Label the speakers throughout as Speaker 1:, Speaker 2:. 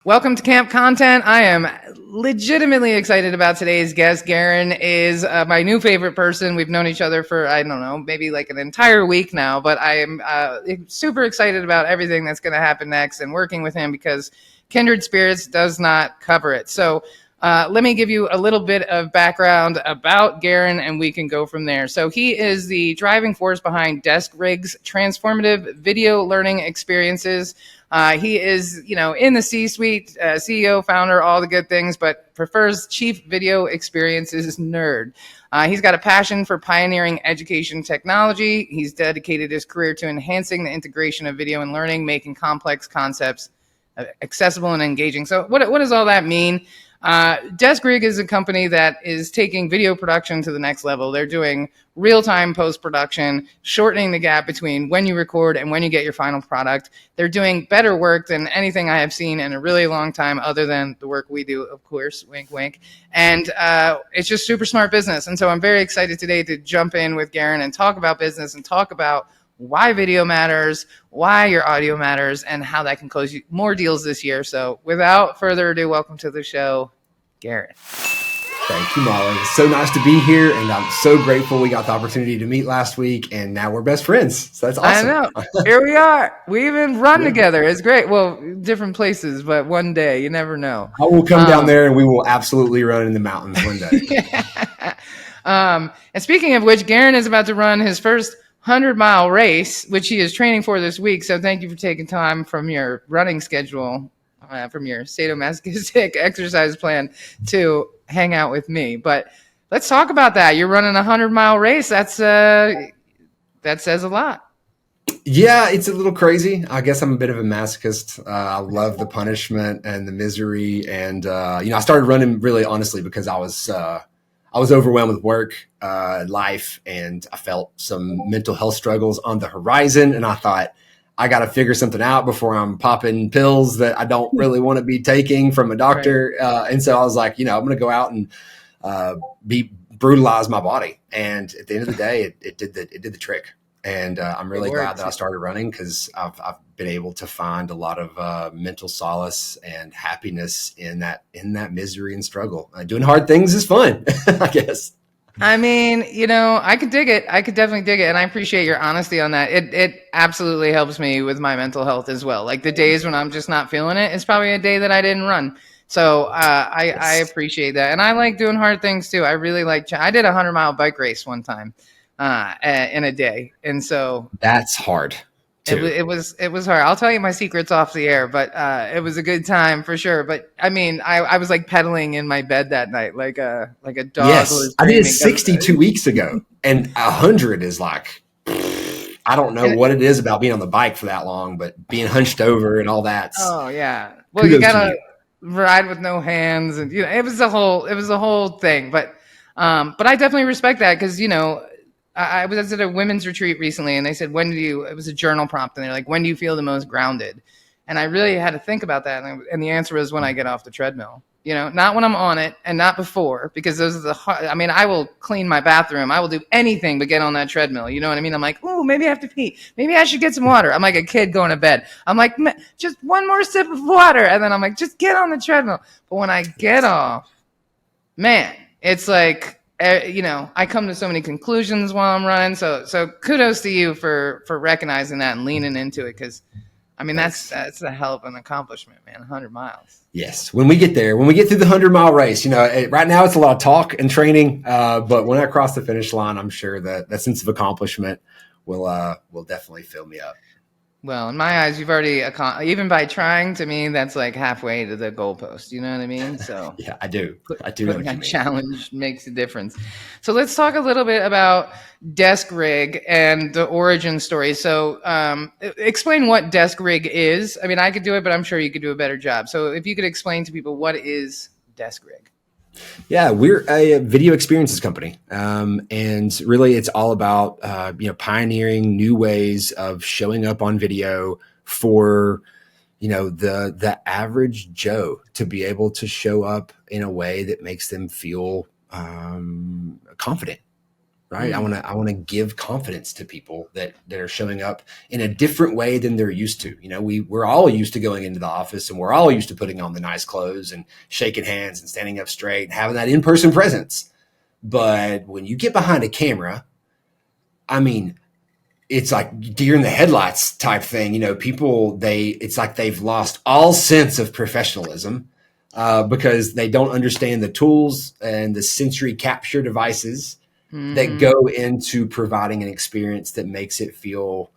Speaker 1: Welcome to Camp Content. I am legitimately excited about today's guest. Garren is my new favorite person. We've known each other for, I don't know, maybe like an entire week now, but I am super excited about everything that's going to happen next and working with him because Kindred Spirits does not cover it. So let me give you a little bit of background about Garren and we can go from there. So he is the driving force behind Desk Rig's transformative video learning experiences. He is, in the C-suite, CEO, founder, all the good things, but prefers chief video experiences nerd. He's got a passion for pioneering education technology. He's dedicated his career to enhancing the integration of video and learning, making complex concepts accessible and engaging. So what does all that mean? Desk Rig is a company that is taking video production to the next level. They're doing real-time post-production, shortening the gap between when you record and when you get your final product. They're doing better work than anything I have seen in a really long time, other than the work we do, of course, wink, wink. And it's just super smart business. And so I'm very excited today to jump in with Garren and talk about business and talk about why video matters, why your audio matters, and how that can close you more deals this year. So without further ado, welcome to the show, Garren.
Speaker 2: Thank you, Molly. It's so nice to be here, and I'm so grateful we got the opportunity to meet last week, and now we're best friends. So that's awesome.
Speaker 1: I know. Here we are. We even run together. It's great. Well, different places, but one day, you never know.
Speaker 2: I will come down there, and we will absolutely run in the mountains one day.
Speaker 1: Yeah. And speaking of which, Garren is about to run his first 100-mile race, which he is training for this week. So thank you for taking time from your running schedule, from your sadomasochistic exercise plan to hang out with me. But let's talk about that. You're running a 100-mile race. That says a lot.
Speaker 2: Yeah, it's a little crazy. I guess I'm a bit of a masochist. I love the punishment and the misery. And, I started running really honestly because I was overwhelmed with work, life, and I felt some mental health struggles on the horizon. And I thought, I got to figure something out before I'm popping pills that I don't really want to be taking from a doctor. Right. And so I was like, I'm going to go out and brutalize my body. And at the end of the day, it did the trick. And I'm really glad that I started running because I've been able to find a lot of mental solace and happiness in that misery and struggle. Doing hard things is fun, I guess.
Speaker 1: I mean, I could dig it. I could definitely dig it. And I appreciate your honesty on that. It absolutely helps me with my mental health as well. Like the days when I'm just not feeling it, it's probably a day that I didn't run. So I appreciate that. And I like doing hard things too. I really I did a 100-mile bike race one time in a day. And so
Speaker 2: that's hard.
Speaker 1: It was hard. I'll tell you my secrets off the air, but it was a good time for sure. But I mean, I was like pedaling in my bed that night, like a dog.
Speaker 2: Yes, I did 62 weeks ago, and 100 is like, I don't know what it is about being on the bike for that long, but being hunched over and all that.
Speaker 1: Oh yeah, well you gotta ride with no hands, and it was a whole thing. But I definitely respect that because I was at a women's retreat recently and they said, it was a journal prompt and they're like, when do you feel the most grounded? And I really had to think about that. And the answer was when I get off the treadmill, not when I'm on it and not before, because those are I will clean my bathroom. I will do anything but get on that treadmill. You know what I mean? I'm like, oh, maybe I have to pee. Maybe I should get some water. I'm like a kid going to bed. I'm like, just one more sip of water. And then I'm like, just get on the treadmill. But when I get off, man, it's like, I come to so many conclusions while I'm running. So kudos to you for recognizing that and leaning into it. Cause that's a hell of an accomplishment, man. 100 miles.
Speaker 2: Yes. When we get through the 100-mile race, right now it's a lot of talk and training. But when I cross the finish line, I'm sure that sense of accomplishment will definitely fill me up.
Speaker 1: Well, in my eyes, you've already even by trying, to me, that's like halfway to the goalpost. You know what I mean? So
Speaker 2: yeah, I do. Know what you mean.
Speaker 1: Challenge makes a difference. So let's talk a little bit about Desk Rig and the origin story. So explain what Desk Rig is. I mean, I could do it, but I'm sure you could do a better job. So if you could explain to people, what is Desk Rig?
Speaker 2: Yeah, we're a video experiences company. And really it's all about, pioneering new ways of showing up on video for, the average Joe to be able to show up in a way that makes them feel confident, right? I want to give confidence to people that are showing up in a different way than they're used to. You know, we're all used to going into the office, and we're all used to putting on the nice clothes and shaking hands and standing up straight and having that in-person presence. But when you get behind a camera, I mean, it's like deer in the headlights type thing. You know, people, it's like they've lost all sense of professionalism because they don't understand the tools and the sensory capture devices that go into providing an experience that makes it feel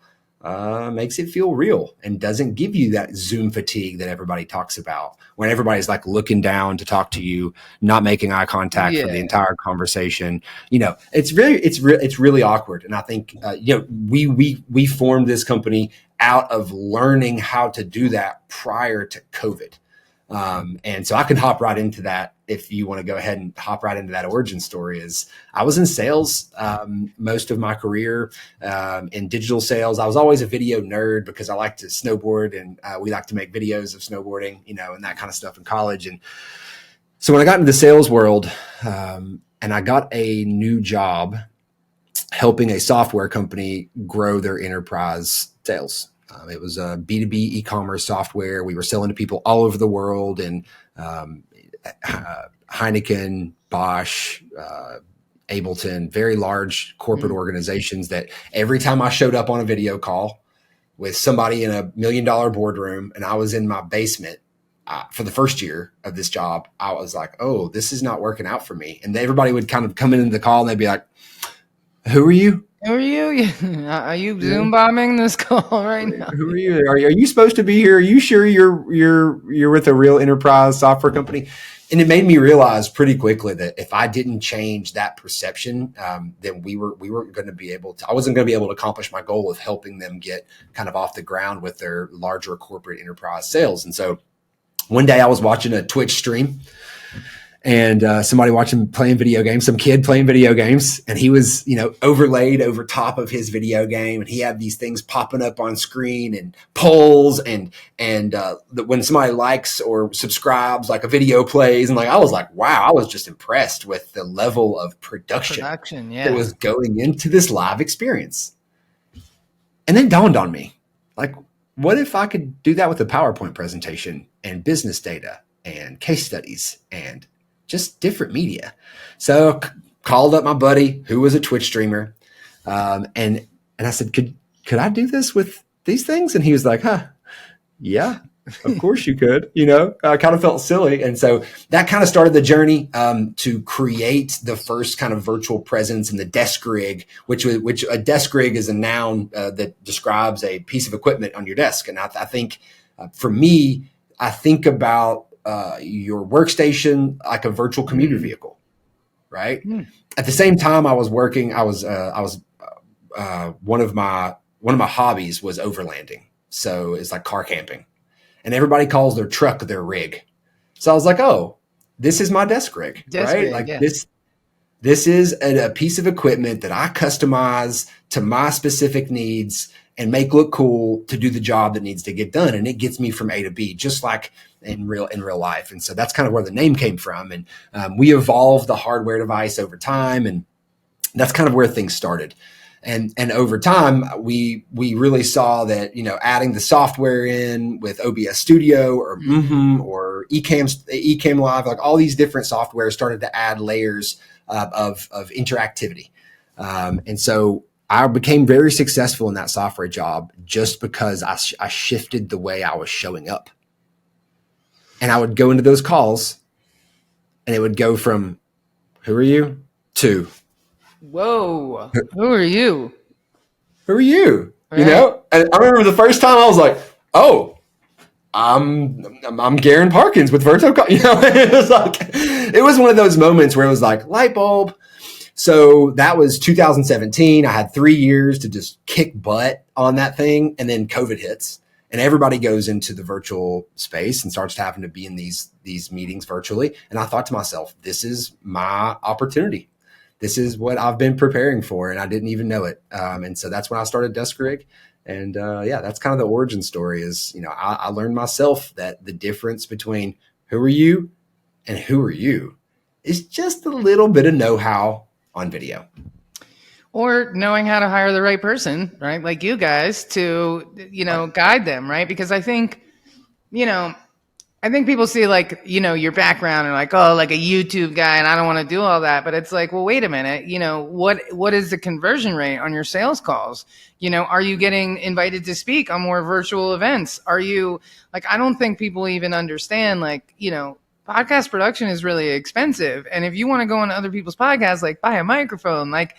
Speaker 2: real and doesn't give you that Zoom fatigue that everybody talks about when everybody's like looking down to talk to you, not making eye contact for the entire conversation. You know, it's really awkward. And I think, you know, we formed this company out of learning how to do that prior to COVID. And so I can hop right into that if you want to go ahead and hop right into that origin story. Is I was in sales most of my career in digital sales. I was always a video nerd because I like to snowboard, and we like to make videos of snowboarding, you know, and that kind of stuff in college. And so when I got into the sales world and I got a new job helping a software company grow their enterprise sales. It was a B2B e-commerce software. We were selling to people all over the world, and Heineken, Bosch, Ableton, very large corporate organizations that every time I showed up on a video call with somebody in $1 million boardroom and I was in my basement for the first year of this job, I was like, oh, this is not working out for me. And everybody would kind of come into the call and they'd be like, who are you?
Speaker 1: Who are you? Are you Zoom bombing this call right now?
Speaker 2: Who are you? Are you supposed to be here? Are you sure you're with a real enterprise software company? And it made me realize pretty quickly that if I didn't change that perception, then we weren't going to be able to. I wasn't going to be able to accomplish my goal of helping them get kind of off the ground with their larger corporate enterprise sales. And so one day I was watching a Twitch stream. And somebody playing video games, some kid playing video games, and he was, you know, overlaid over top of his video game, and he had these things popping up on screen and polls, and when somebody likes or subscribes, like a video plays, and like I was like, wow, I was just impressed with the level of production that was going into this live experience. And then dawned on me, like, what if I could do that with a PowerPoint presentation and business data and case studies and just different media? So called up my buddy who was a Twitch streamer. And I said, could I do this with these things? And he was like, yeah, of course you could, you know. I kind of felt silly. And so that kind of started the journey to create the first kind of virtual presence in the desk rig, which a desk rig is a noun that describes a piece of equipment on your desk. And I think for me, I think about your workstation like a virtual commuter vehicle, right? At the same time I was working, I was one of my hobbies was overlanding. So it's like car camping, and everybody calls their truck their rig. So I was like, oh, this is my desk rig, right? Like this is a piece of equipment that I customize to my specific needs and make look cool to do the job that needs to get done. And it gets me from A to B, just like in real life. And so that's kind of where the name came from. And we evolved the hardware device over time. And that's kind of where things started. And over time, we really saw that, you know, adding the software in with OBS Studio or Ecamm Live, like all these different software started to add layers of interactivity. And so I became very successful in that software job just because I shifted the way I was showing up. And I would go into those calls and it would go from, who are you? To,
Speaker 1: whoa, who are you?
Speaker 2: Who are you?
Speaker 1: Right.
Speaker 2: You know? And I remember the first time I was like, oh, I'm Garren Parkins with Virtual. You know, it was one of those moments where it was like light bulb. So that was 2017. I had 3 years to just kick butt on that thing. And then COVID hits and everybody goes into the virtual space and starts having to be in these meetings virtually. And I thought to myself, this is my opportunity. This is what I've been preparing for. And I didn't even know it. And so that's when I started Desk Rig. And that's kind of the origin story is, you know, I learned myself that the difference between who are you and who are you is just a little bit of know-how on video.
Speaker 1: Or knowing how to hire the right person, right? Like you guys to,
Speaker 2: Right.
Speaker 1: guide them, right? Because you know, I think people see like, your background and like, oh, like a YouTube guy and I don't want to do all that. But it's like, well, wait a minute, what is the conversion rate on your sales calls? Are you getting invited to speak on more virtual events? Are you like, I don't think people even understand like, podcast production is really expensive. And if you want to go on other people's podcasts, like buy a microphone, like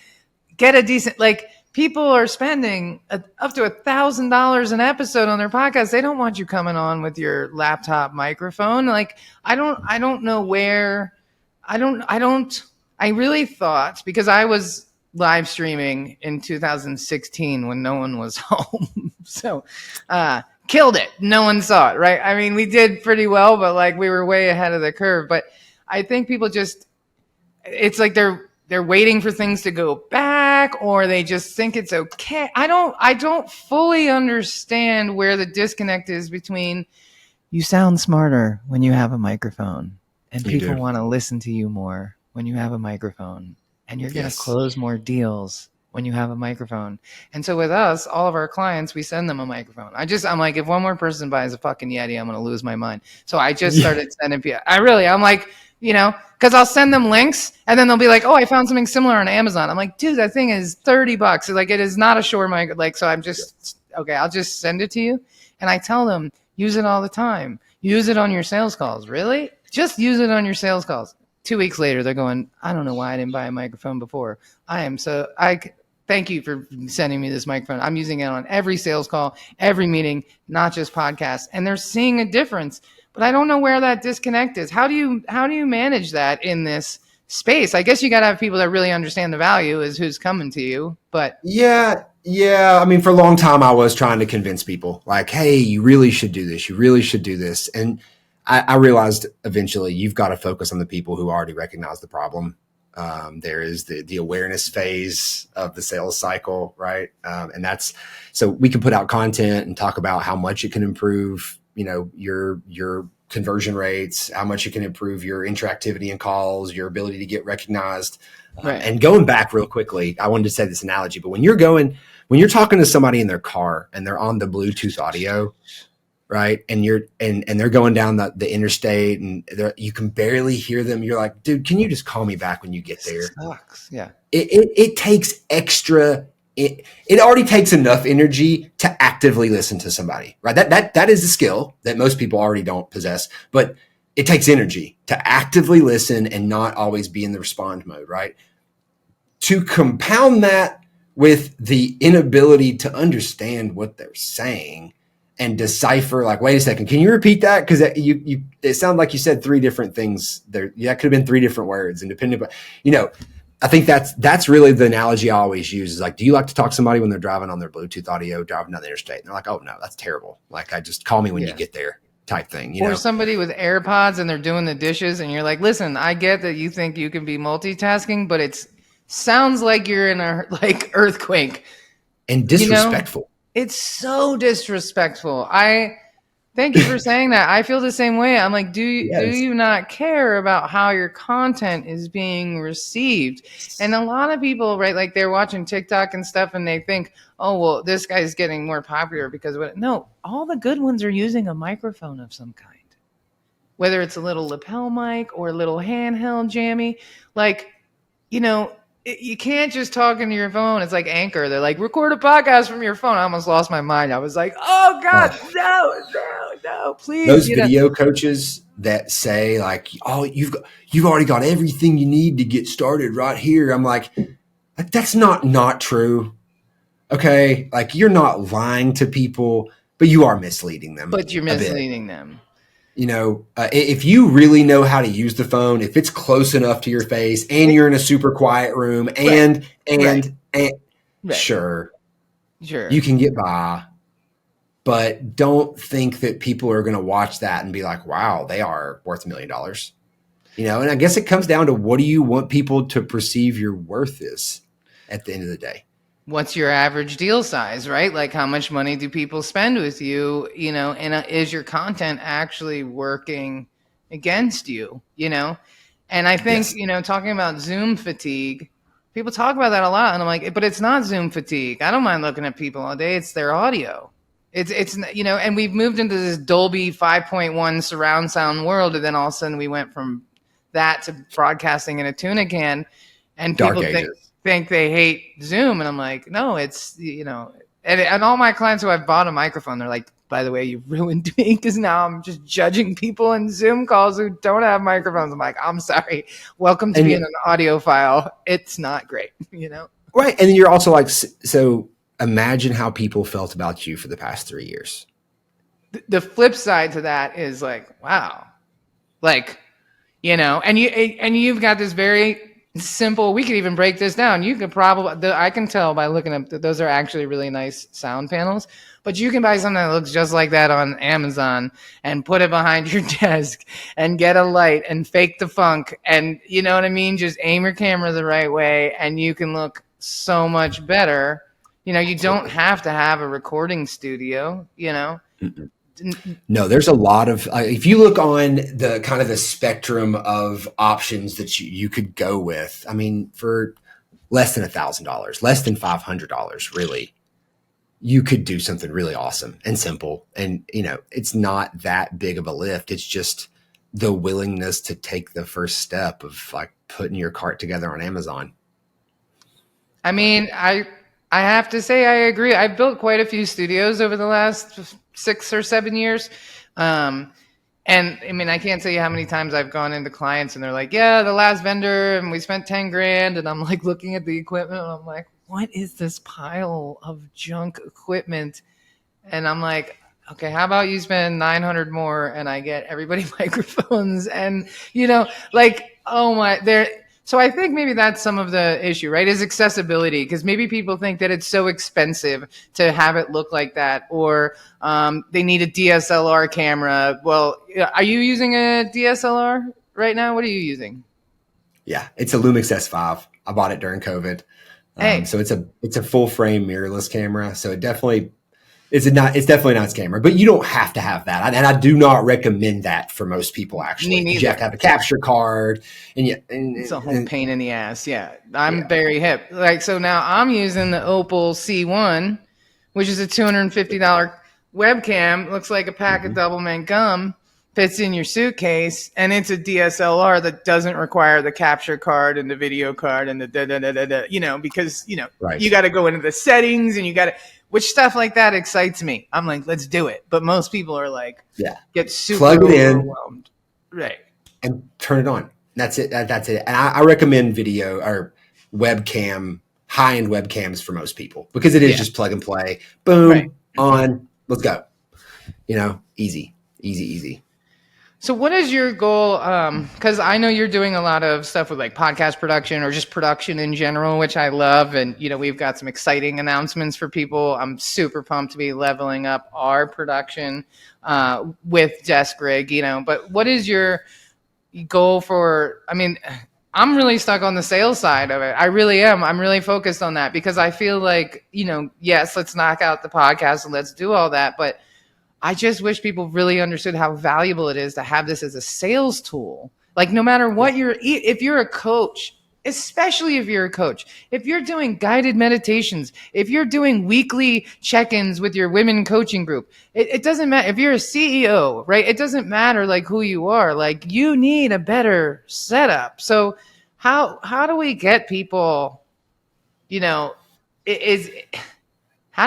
Speaker 1: get a decent like people are spending up to $1,000 an episode on their podcast. They don't want you coming on with your laptop microphone. Like I don't know where I really thought because I was live streaming in 2016 when no one was home. So killed it. No one saw it, right? I mean, we did pretty well, but like we were way ahead of the curve. But I think people just it's like they're waiting for things to go back or they just think it's okay. I don't fully understand where the disconnect is between you sound smarter when you have a microphone and
Speaker 2: You
Speaker 1: people
Speaker 2: do.
Speaker 1: want to listen to you more when you have a microphone and you're going to
Speaker 2: Yes.
Speaker 1: close more deals when you have a microphone. And so with us, all of our clients, we send them a microphone. I'm like, if one more person buys a fucking Yeti, I'm going to lose my mind. So I just
Speaker 2: Yeah.
Speaker 1: started sending people. I'm like, because I'll send them links and then they'll be like, oh, I found something similar on Amazon. I'm like, dude, that thing is $30. Like, it is not a Shure mic. Like, so I'm just, okay, I'll just send it to you. And I tell them, use it all the time. Use it on your sales calls. Really? Just use it on your sales calls. 2 weeks later, they're going, I don't know why I didn't buy a microphone before. Thank you for sending me this microphone. I'm using it on every sales call, every meeting, not just podcasts. And they're seeing a difference. But I don't know where that disconnect is. How do you manage that in this space? I guess you got to have people that really understand the value is who's coming to you. But
Speaker 2: Yeah, yeah. I mean, for a long time, I was trying to convince people, like, "Hey, you really should do this. You really should do this." And I realized eventually, you've got to focus on the people who already recognize the problem. There is the awareness phase of the sales cycle, right? And that's so we can put out content and talk about how much it can improve, your conversion rates, how much it can improve your interactivity in calls, your ability to get recognized.
Speaker 1: right.
Speaker 2: And going back real quickly, I wanted to say this analogy, but when you're talking to somebody in their car and they're on the Bluetooth audio, right? And they're going down the interstate and you can barely hear them. You're like, dude, can you just call me back when you get there?
Speaker 1: Sucks. Yeah.
Speaker 2: It takes extra. It already takes enough energy to actively listen to somebody, right? That is a skill that most people already don't possess, but it takes energy to actively listen and not always be in the respond mode, right? To compound that with the inability to understand what they're saying and decipher, like, wait a second, can you repeat that? Because it sounded like you said three different things there. That could have been three different words, and depending, but I think that's really the analogy I always use is like, do you like to talk to somebody when they're driving on their Bluetooth audio, driving down the interstate? And they're like, oh no, that's terrible. Like, I just call me when you
Speaker 1: Yeah.
Speaker 2: get there type thing,
Speaker 1: Or somebody with AirPods and they're doing the dishes and you're like, listen, I get that you think you can be multitasking, but it sounds like you're in a like earthquake.
Speaker 2: and
Speaker 1: You know,
Speaker 2: disrespectful.
Speaker 1: it's so disrespectful. I thank you for saying that. I feel the same way. I'm like, do
Speaker 2: Yes.
Speaker 1: you not care about how your content is being received? And a lot of people, right, like they're watching TikTok and stuff and they think, oh, well, this guy's getting more popular because of what? No, all the good ones are using a microphone of some kind. Whether it's a little lapel mic or a little handheld jammy, like, you can't just talk into your phone. It's like Anchor. They're like, record a podcast from your phone. I almost lost my mind. I was like, oh God,
Speaker 2: Oh,
Speaker 1: no, please.
Speaker 2: those video coaches that say like, oh, you've already got everything you need to get started right here. I'm like, that's not true. Okay. Like, you're not lying to people, but you are misleading them
Speaker 1: But you're
Speaker 2: a bit.
Speaker 1: misleading them.
Speaker 2: If you really know how to use the phone, if it's close enough to your face and you're in a super quiet room and
Speaker 1: Right.
Speaker 2: sure,
Speaker 1: Sure.
Speaker 2: you can get by, but don't think that people are going to watch that and be like, wow, they are worth $1 million. And I guess it comes down to, what do you want people to perceive your worth is at the end of the day?
Speaker 1: What's your average deal size, right? Like, how much money do people spend with you, and is your content actually working against you, And I think,
Speaker 2: Yes.
Speaker 1: talking about Zoom fatigue, People talk about that a lot, and I'm like, but it's not Zoom fatigue. I don't mind looking at people all day. It's their audio. It's and we've moved into this Dolby 5.1 surround sound world, and then all of a sudden we went from that to broadcasting in a tuna can, and
Speaker 2: Dark
Speaker 1: people
Speaker 2: ages.
Speaker 1: think they hate Zoom, and I'm like, no, it's and all my clients who I've bought a microphone, they're like, by the way, you ruined me because now I'm just judging people in Zoom calls who don't have microphones. I'm like, I'm sorry. Welcome to being an audiophile. It's not great,
Speaker 2: Right. And then you're also like, so imagine how people felt about you for the past 3 years.
Speaker 1: The flip side to that is like, wow, like, and you've got this very simple, we could even break this down. You could probably, I can tell by looking up that those are actually really nice sound panels, but you can buy something that looks just like that on Amazon and put it behind your desk and get a light and fake the funk. And you know what I mean? Just aim your camera the right way and you can look so much better. You don't have to have a recording studio,
Speaker 2: Mm-mm. No, there's a lot of, if you look on the kind of the spectrum of options that you could go with, I mean, for less than $1,000, less than $500, really, you could do something really awesome and simple. And, it's not that big of a lift. It's just the willingness to take the first step of like putting your cart together on Amazon.
Speaker 1: I mean, I have to say I agree. I've built quite a few studios over the last 6 or 7 years. And I mean, I can't tell you how many times I've gone into clients and they're like, yeah, the last vendor and we spent 10 grand. And I'm like looking at the equipment and I'm like, what is this pile of junk equipment? And I'm like, okay, how about you spend 900 more and I get everybody microphones and, oh my, so I think maybe that's some of the issue, right? Is accessibility, because maybe people think that it's so expensive to have it look like that, or they need a DSLR camera. Well, are you using a DSLR right now? What are you using?
Speaker 2: Yeah, it's a Lumix S5. I bought it during COVID. So it's a full frame mirrorless camera. So it's definitely a nice camera, but you don't have to have that. And I do not recommend that for most people, actually. You have to have a capture card. And
Speaker 1: it's a whole pain in the ass. Yeah. I'm very hip. So now I'm using the Opal C1, which is a $250 webcam. Looks like a pack of double mint gum, fits in your suitcase. And it's a DSLR that doesn't require the capture card and the video card and the because,
Speaker 2: right.
Speaker 1: You got to go into the settings and which stuff like that excites me. I'm like, let's do it. But most people are like, get super
Speaker 2: plug it
Speaker 1: overwhelmed. Right.
Speaker 2: And turn it on. That's it. That's it. And I recommend video or webcam, high-end webcams for most people because it is just plug and play. Boom, on, let's go. Easy.
Speaker 1: So what is your goal? Because I know you're doing a lot of stuff with like podcast production or just production in general, which I love. And, we've got some exciting announcements for people. I'm super pumped to be leveling up our production with Desk Rig, But what is your goal for, I'm really stuck on the sales side of it. I really am. I'm really focused on that because I feel like, yes, let's knock out the podcast and let's do all that. But I just wish people really understood how valuable it is to have this as a sales tool. Like no matter what if you're a coach, especially if you're a coach, if you're doing guided meditations, if you're doing weekly check-ins with your women coaching group, it doesn't matter. If you're a CEO, right? It doesn't matter like who you are. Like you need a better setup. So how do we get people, how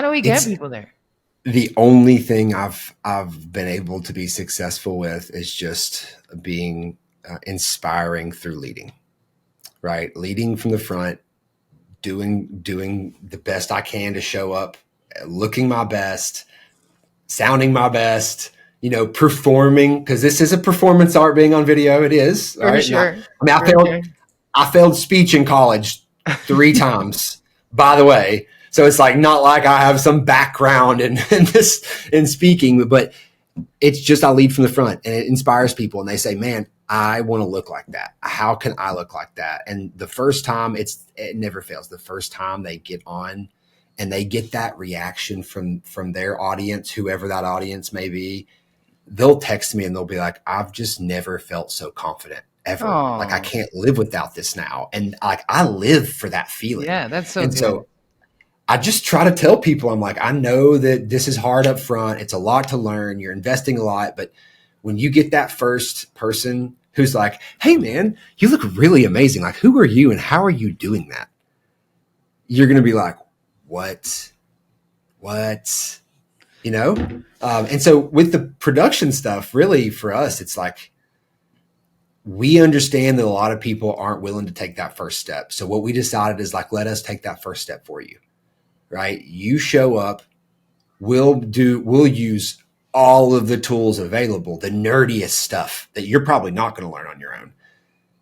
Speaker 1: do we get people there?
Speaker 2: The only thing I've been able to be successful with is just being inspiring through leading, right? Leading from the front, doing the best I can to show up, looking my best, sounding my best, performing, because this is a performance art being on video. It is.
Speaker 1: For right? Sure.
Speaker 2: I failed speech in college 3 times, by the way. So it's like not like I have some background in speaking, but it's just I lead from the front and it inspires people and they say, man, I want to look like that. How can I look like that? And the first time it never fails. The first time they get on and they get that reaction from their audience, whoever that audience may be, they'll text me and they'll be like, I've just never felt so confident ever. Like, I
Speaker 1: Oh,
Speaker 2: can't live without this now. And like, I live for that feeling.
Speaker 1: yeah, that's so
Speaker 2: And
Speaker 1: good.
Speaker 2: so I just try to tell people, I'm like, I know that this is hard up front. It's a lot to learn. You're investing a lot. But when you get that first person who's like, hey, man, you look really amazing. Like, who are you and how are you doing that? You're going to be like, what? You know? And so with the production stuff, really for us, it's like, we understand that a lot of people aren't willing to take that first step. So what we decided is like, let us take that first step for you, right? You show up, we'll use all of the tools available, the nerdiest stuff that you're probably not going to learn on your own,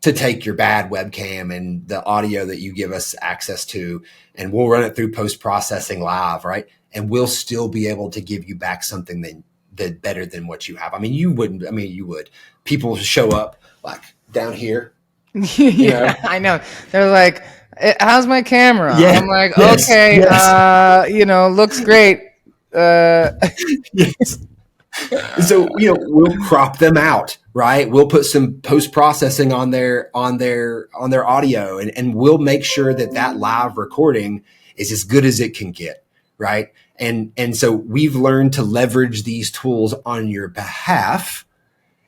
Speaker 2: to take your bad webcam and the audio that you give us access to, and we'll run it through post-processing live, right? And we'll still be able to give you back something that better than what you have. I mean, you would. People show up like down here.
Speaker 1: Yeah, I know. They're like, how's my camera?
Speaker 2: Yeah.
Speaker 1: I'm like,
Speaker 2: Yes.
Speaker 1: okay,
Speaker 2: Yes.
Speaker 1: looks great.
Speaker 2: Yes. So, we'll crop them out, right? We'll put some post-processing on their audio, and we'll make sure that live recording is as good as it can get, right? And so we've learned to leverage these tools on your behalf.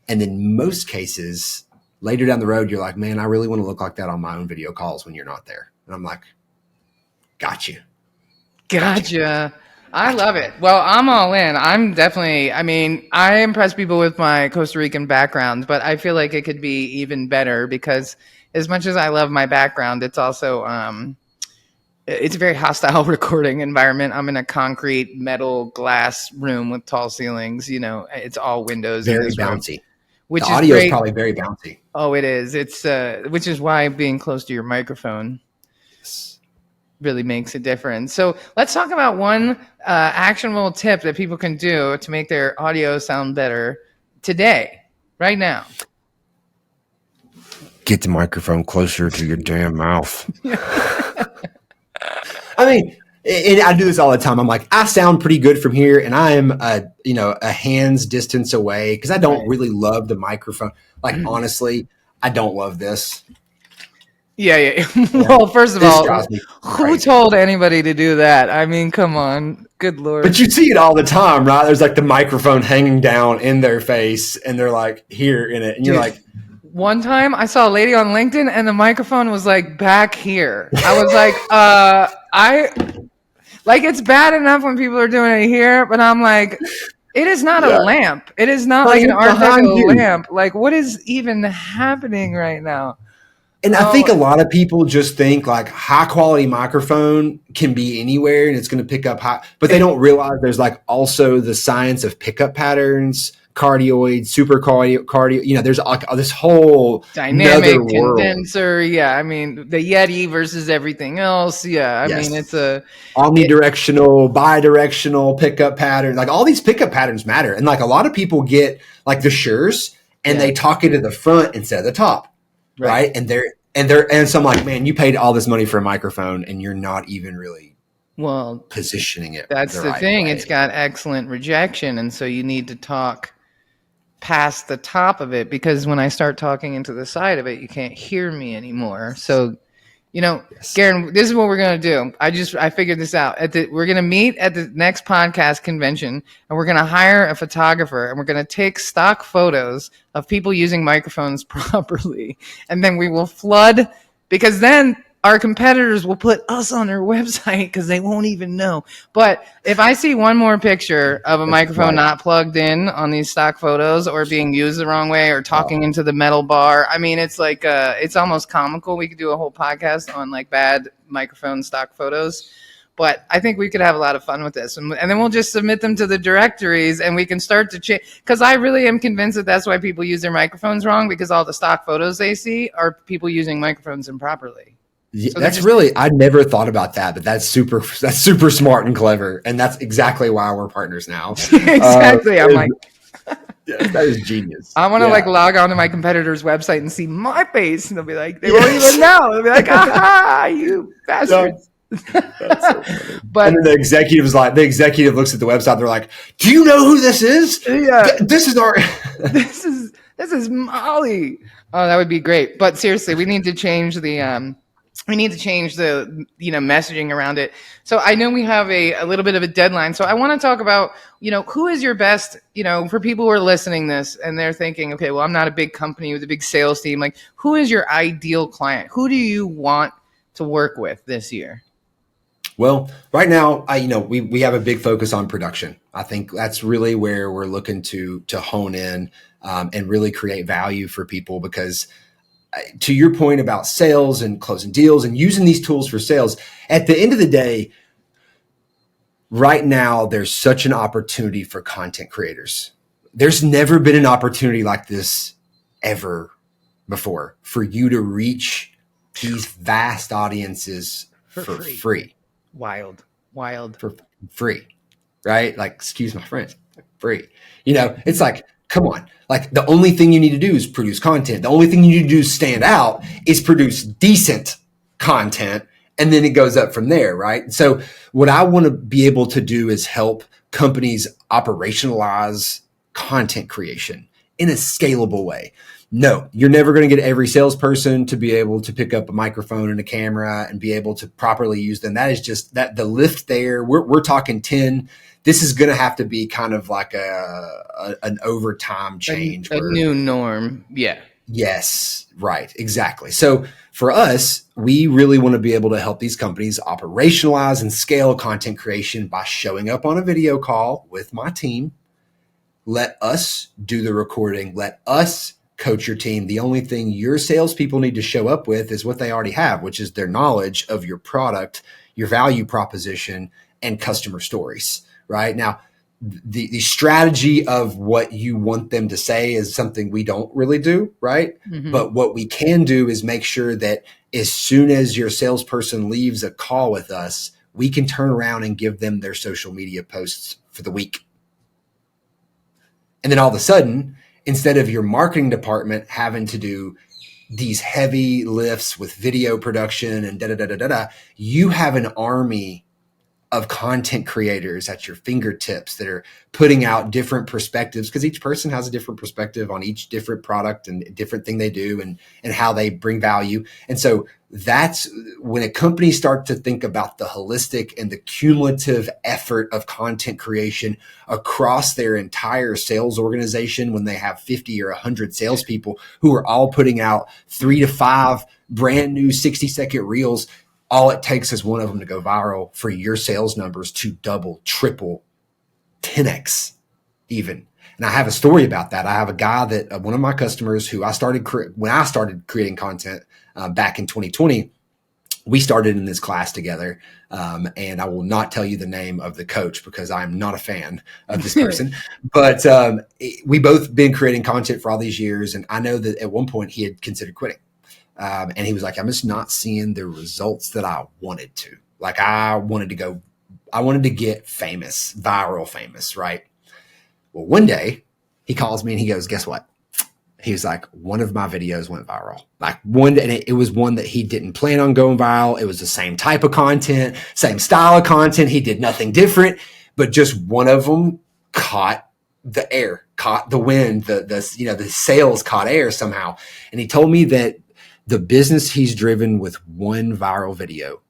Speaker 2: And in most cases, later down the road, you're like, man, I really want to look like that on my own video calls when you're not there. And I'm like, got you.
Speaker 1: Gotcha. I love it. Well, I'm all in. I impress people with my Costa Rican background, but I feel like it could be even better because as much as I love my background, it's also, it's a very hostile recording environment. I'm in a concrete metal glass room with tall ceilings. It's all windows.
Speaker 2: Very
Speaker 1: in this room,
Speaker 2: bouncy.
Speaker 1: which
Speaker 2: The
Speaker 1: is
Speaker 2: audio
Speaker 1: great.
Speaker 2: is probably very bouncy.
Speaker 1: Oh, it is. It's which is why being close to your microphone really makes a difference. So let's talk about one actionable tip that people can do to make their audio sound better today, right now.
Speaker 2: Get the microphone closer to your damn mouth. I mean, and I do this all the time. I'm like, I sound pretty good from here, and I am a hand's distance away because I don't really love the microphone. Like, honestly, I don't love this.
Speaker 1: Yeah. Well, first of all, who
Speaker 2: crazy.
Speaker 1: told anybody to do that? I mean, come on. Good Lord.
Speaker 2: But you see it all the time, right? There's like the microphone hanging down in their face, and they're like here in it. And you're like,
Speaker 1: one time I saw a lady on LinkedIn and the microphone was like back here. I was like, it's bad enough when people are doing it here, but I'm like, it is not a lamp. It is not like an Art Deco lamp. Like, what is even happening right now?
Speaker 2: And I think a lot of people just think like high quality microphone can be anywhere and it's going to pick up high, but they don't realize there's like also the science of pickup patterns, cardioid, super cardio. There's like this whole
Speaker 1: dynamic condenser. Yeah. I mean, the Yeti versus everything else. Yeah. I mean, it's a
Speaker 2: omnidirectional, bidirectional pickup pattern. Like all these pickup patterns matter. And like a lot of people get like the Sures and they talk into the front instead of the top. Right. And so I'm like, man, you paid all this money for a microphone and you're not even really positioning it.
Speaker 1: That's the thing. It's got excellent rejection. And so you need to talk past the top of it because when I start talking into the side of it, you can't hear me anymore. So, Garren, this is what we're going to do. I figured this out. We're going to meet at the next podcast convention and we're going to hire a photographer and we're going to take stock photos of people using microphones properly. And then we will flood because then our competitors will put us on their website because they won't even know. But if I see one more picture of a microphone not plugged in on these stock photos or being used the wrong way or talking into the metal bar, I mean, it's like it's almost comical. We could do a whole podcast on like bad microphone stock photos. But I think we could have a lot of fun with this. And then we'll just submit them to the directories and we can start to change. Because I really am convinced that that's why people use their microphones wrong because all the stock photos they see are people using microphones improperly.
Speaker 2: Yeah, so that's really, I never thought about that, but that's super smart and clever. And that's exactly why we're partners now.
Speaker 1: Exactly. I'm like,
Speaker 2: that is genius.
Speaker 1: I want to like log on to my competitor's website and see my face. And they'll be like, they won't even know. They'll be like, aha, you bastards.
Speaker 2: That's so funny. But and then the executive looks at the website. They're like, do you know who this is?
Speaker 1: Yeah.
Speaker 2: This is our,
Speaker 1: This is Molly. Oh, that would be great. But seriously, we need to change the messaging around it. So I know we have a little bit of a deadline. So I want to talk about, who is your best, for people who are listening this and they're thinking, okay, well, I'm not a big company with a big sales team. Like, who is your ideal client? Who do you want to work with this year?
Speaker 2: Well, right now, we have a big focus on production. I think that's really where we're looking to hone in and really create value for people, because to your point about sales and closing deals and using these tools for sales, at the end of the day, right now, there's such an opportunity for content creators. There's never been an opportunity like this ever before for you to reach these vast audiences for free.
Speaker 1: Wild.
Speaker 2: For free, right? Like, excuse my French, free. It's like, come on. Like, the only thing you need to do is produce content. The only thing you need to do is stand out, is produce decent content. And then it goes up from there, right? So what I want to be able to do is help companies operationalize content creation in a scalable way. No, you're never going to get every salesperson to be able to pick up a microphone and a camera and be able to properly use them. That is just that the lift there. We're talking 10. This is going to have to be kind of like an overtime change.
Speaker 1: A new norm. Yeah.
Speaker 2: Yes, right. Exactly. So for us, we really want to be able to help these companies operationalize and scale content creation by showing up on a video call with my team. Let us do the recording. Let us coach your team. The only thing your salespeople need to show up with is what they already have, which is their knowledge of your product, your value proposition, and customer stories, right? Now, the strategy of what you want them to say is something we don't really do, right? Mm-hmm. But what we can do is make sure that as soon as your salesperson leaves a call with us, we can turn around and give them their social media posts for the week. And then all of a sudden, instead of your marketing department having to do these heavy lifts with video production and you have an army of content creators at your fingertips that are putting out different perspectives, because each person has a different perspective on each different product and different thing they do and how they bring value. And so that's when a company starts to think about the holistic and the cumulative effort of content creation across their entire sales organization, when they have 50 or 100 salespeople who are all putting out 3 to 5 brand new 60-second reels. All it takes is one of them to go viral for your sales numbers to double, triple, 10x even. And I have a story about that. I have a guy that one of my customers who when I started creating content back in 2020, we started in this class together. And I will not tell you the name of the coach because I'm not a fan of this person. But we both been creating content for all these years. And I know that at one point he had considered quitting. And he was like, I'm just not seeing the results that I wanted to. Like, I wanted to get famous, viral famous, right? Well, one day he calls me and he goes, guess what? He was like, one of my videos went viral. Like one, and it was one that he didn't plan on going viral. It was the same type of content, same style of content. He did nothing different, but just one of them caught the air, caught the wind, the sales caught air somehow. And he told me that the business he's driven with one viral video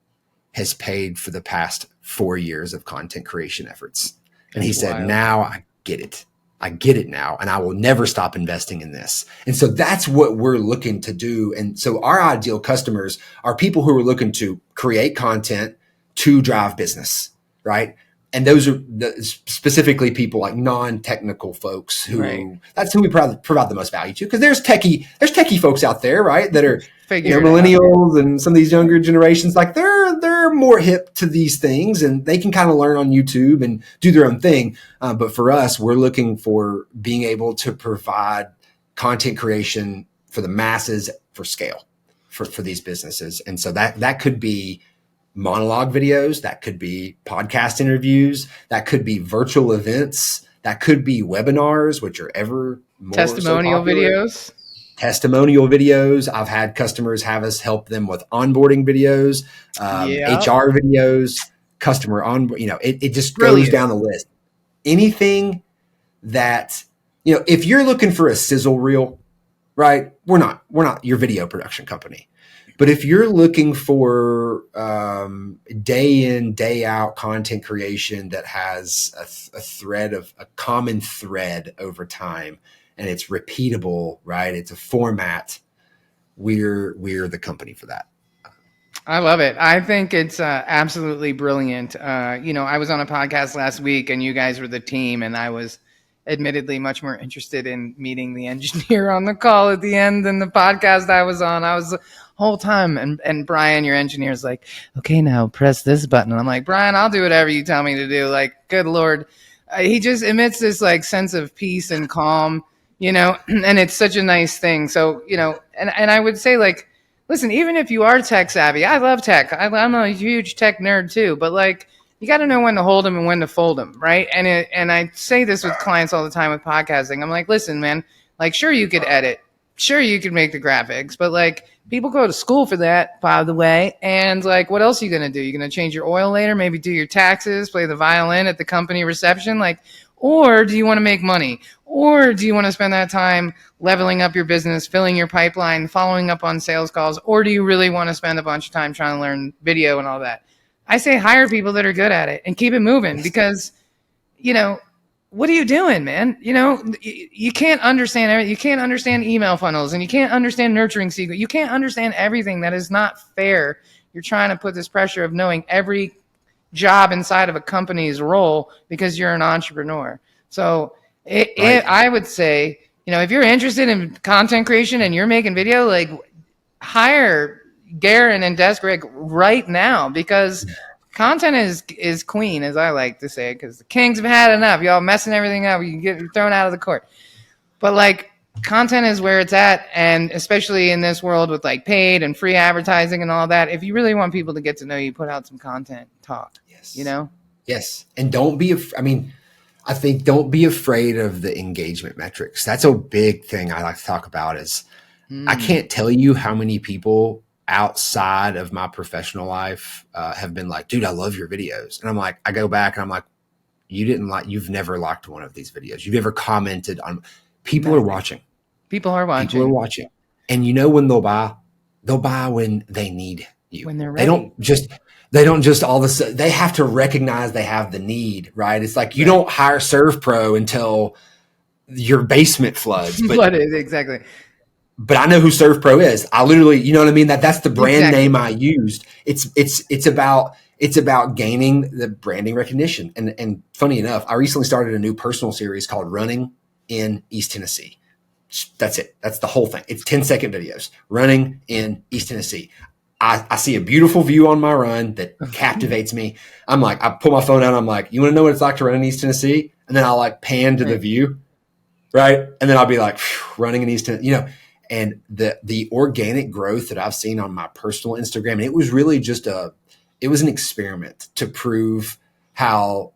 Speaker 2: has paid for the past 4 years of content creation efforts. And he said, now I get it. I get it now, and I will never stop investing in this. And so that's what we're looking to do. And so our ideal customers are people who are looking to create content to drive business, right? And those are specifically people like non-technical folks who that's who we provide the most value to, because there's techie folks out there, right, that are millennials and some of these younger generations, like they're more hip to these things and they can kind of learn on YouTube and do their own thing. But for us, we're looking for being able to provide content creation for the masses for scale for these businesses. And so that could be monologue videos, that could be podcast interviews, that could be virtual events, that could be webinars, which are ever more
Speaker 1: testimonial videos.
Speaker 2: Testimonial videos. I've had customers have us help them with onboarding videos, HR videos, customer it just goes down the list. Anything that, if you're looking for a sizzle reel, right? We're not your video production company. But if you're looking for day in, day out content creation that has a common thread over time, and it's repeatable, right? It's a format. We're the company for that.
Speaker 1: I love it. I think it's absolutely brilliant. I was on a podcast last week and you guys were the team, and I was admittedly much more interested in meeting the engineer on the call at the end than the podcast I was on. I was the whole time. And Brian, your engineer, is like, okay, now press this button. And I'm like, Brian, I'll do whatever you tell me to do. Like, good Lord. He just emits this like sense of peace and calm, and it's such a nice thing. So, and I would say like, listen, even if you are tech savvy, I love tech. I'm a huge tech nerd too, but like you got to know when to hold them and when to fold them, right? And I say this with clients all the time with podcasting. I'm like, listen, man, like sure you could edit, sure you could make the graphics, but like people go to school for that, by the way. And like, what else are you gonna do? You're gonna change your oil later, maybe do your taxes, play the violin at the company reception, like. Or do you want to make money? Or do you want to spend that time leveling up your business, filling your pipeline, following up on sales calls? Or do you really want to spend a bunch of time trying to learn video and all that? I say hire people that are good at it and keep it moving because, what are you doing, man? You can't understand everything. You can't understand email funnels and you can't understand nurturing secret. You can't understand everything. That is not fair. You're trying to put this pressure of knowing every job inside of a company's role because you're an entrepreneur. So I would say, if you're interested in content creation and you're making video, like hire Garren and Creag right now because content is queen, as I like to say, because the kings have had enough. Y'all messing everything up. You get thrown out of the court. But like content is where it's at. And especially in this world with like paid and free advertising and all that, if you really want people to get to know you, put out some content, talk.
Speaker 2: Yes. And I think don't be afraid of the engagement metrics. That's a big thing I like to talk about is I can't tell you how many people outside of my professional life have been like, dude, I love your videos. And I'm like, I go back and I'm like, you've never liked one of these videos. You've never commented on, people are watching.
Speaker 1: People are watching.
Speaker 2: And when they'll buy when they need you.
Speaker 1: When they're ready.
Speaker 2: They don't just all of a sudden, they have to recognize they have the need, right? It's like you don't hire ServPro until your basement floods.
Speaker 1: Flooded, exactly.
Speaker 2: But I know who ServPro is. I literally, you know what I mean? That's the brand name I used. It's about gaining the branding recognition. And funny enough, I recently started a new personal series called Running in East Tennessee. That's it. That's the whole thing. It's 10-second videos. Running in East Tennessee. I see a beautiful view on my run that captivates me. I'm like, I pull my phone out. I'm like, you want to know what it's like to run in East Tennessee? And then I'll like pan to the view, right? And then I'll be like, running in East Tennessee, and the organic growth that I've seen on my personal Instagram. And it was really it was an experiment to prove how,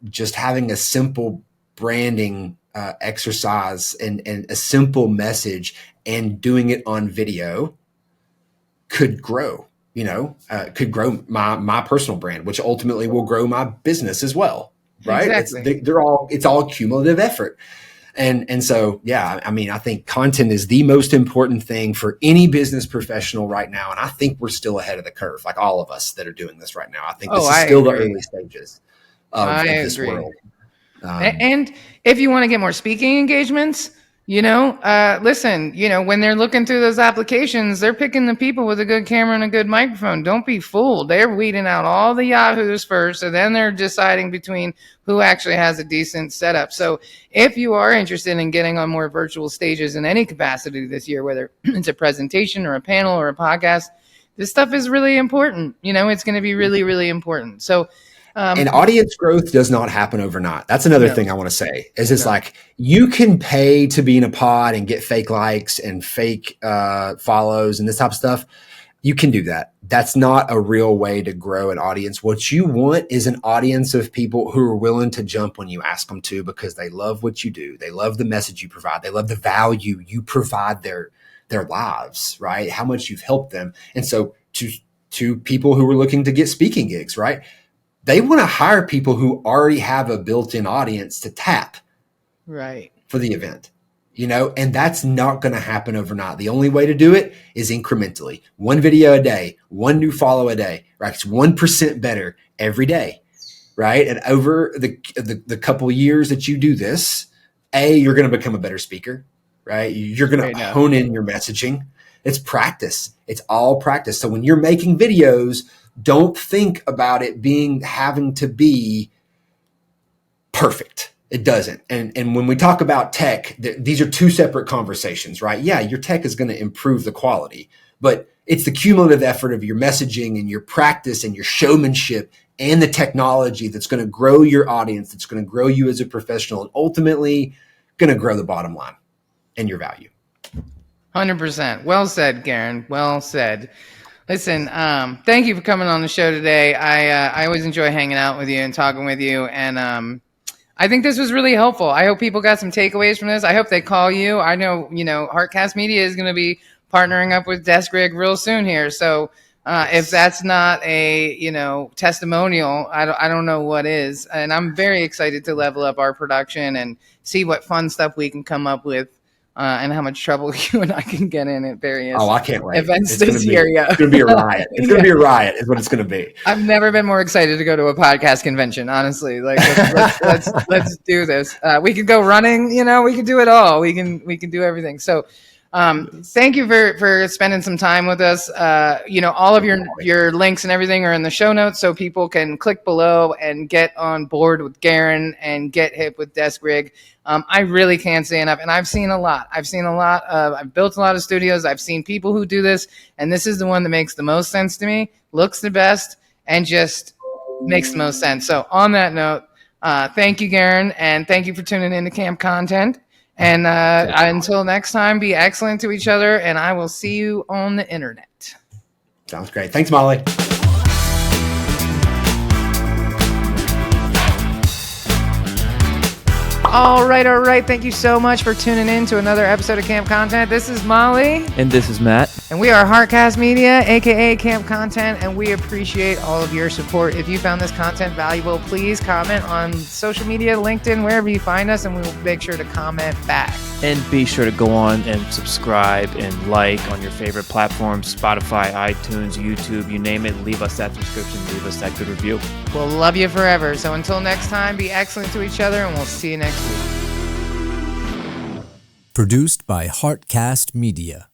Speaker 2: just having a simple branding exercise and a simple message and doing it on video could grow, could grow my personal brand, which ultimately will grow my business as well. Right.
Speaker 1: Exactly.
Speaker 2: It's all cumulative effort. And so, yeah, I think content is the most important thing for any business professional right now. And I think we're still ahead of the curve, like all of us that are doing this right now. I think this is still the early stages of this world.
Speaker 1: And if you want to get more speaking engagements, listen, when they're looking through those applications, they're picking the people with a good camera and a good microphone. Don't be fooled. They're weeding out all the yahoos first, and then they're deciding between who actually has a decent setup. So if you are interested in getting on more virtual stages in any capacity this year, whether it's a presentation or a panel or a podcast, this stuff is really important. It's going to be really, really important. So,
Speaker 2: and audience growth does not happen overnight. That's another thing I want to say is it's like you can pay to be in a pod and get fake likes and fake follows and this type of stuff. You can do that. That's not a real way to grow an audience. What you want is an audience of people who are willing to jump when you ask them to because they love what you do. They love the message you provide. They love the value you provide their lives, right? How much you've helped them. And so to people who are looking to get speaking gigs, right? They want to hire people who already have a built-in audience to tap
Speaker 1: right
Speaker 2: for the event. and that's not going to happen overnight. The only way to do it is incrementally. One video a day, one new follow a day, right? It's 1% better every day, right? And over the couple of years that you do this, you're going to become a better speaker, right? You're going to hone in your messaging. It's practice. It's all practice. So when you're making videos, don't think about it having to be perfect. It doesn't. And when we talk about tech, these are two separate conversations, right? Yeah, your tech is going to improve the quality, but it's the cumulative effort of your messaging and your practice and your showmanship and the technology that's going to grow your audience, that's going to grow you as a professional, and ultimately going to grow the bottom line and your value.
Speaker 1: 100%. Well said, Garren. Well said. Listen, thank you for coming on the show today. I always enjoy hanging out with you and talking with you, and I think this was really helpful. I hope people got some takeaways from this. I hope they call you. I know, Heartcast Media is going to be partnering up with Creag real soon here. So if that's not a, testimonial, I don't know what is. And I'm very excited to level up our production and see what fun stuff we can come up with. And how much trouble you and I can get in at various
Speaker 2: I can't wait.
Speaker 1: Events this year. Yeah.
Speaker 2: It's going to be a riot. It's going to be a riot is what it's going to be.
Speaker 1: I've never been more excited to go to a podcast convention, honestly. Like let's do this. We could go running, we could do it all. We can do everything. So thank you for spending some time with us. All of your links and everything are in the show notes, so people can click below and get on board with Garren and get hip with Creag. I really can't say enough, and I've seen a lot. I've built a lot of studios. I've seen people who do this, and this is the one that makes the most sense to me, looks the best, and just makes the most sense. So on that note, thank you, Garren, and thank you for tuning in to Camp Content. And until next time, be excellent to each other, and I will see you on the internet.
Speaker 2: Sounds great. Thanks, Molly.
Speaker 1: All right. Thank you so much for tuning in to another episode of Camp Content. This is Molly.
Speaker 3: And this is Matt.
Speaker 1: And we are Heartcast Media, a.k.a. Camp Content, and we appreciate all of your support. If you found this content valuable, please comment on social media, LinkedIn, wherever you find us, and we will make sure to comment back.
Speaker 3: And be sure to go on and subscribe and like on your favorite platforms, Spotify, iTunes, YouTube, you name it. Leave us that subscription. Leave us that good review.
Speaker 1: We'll love you forever. So until next time, be excellent to each other, and we'll see you next week.
Speaker 4: Produced by Heartcast Media.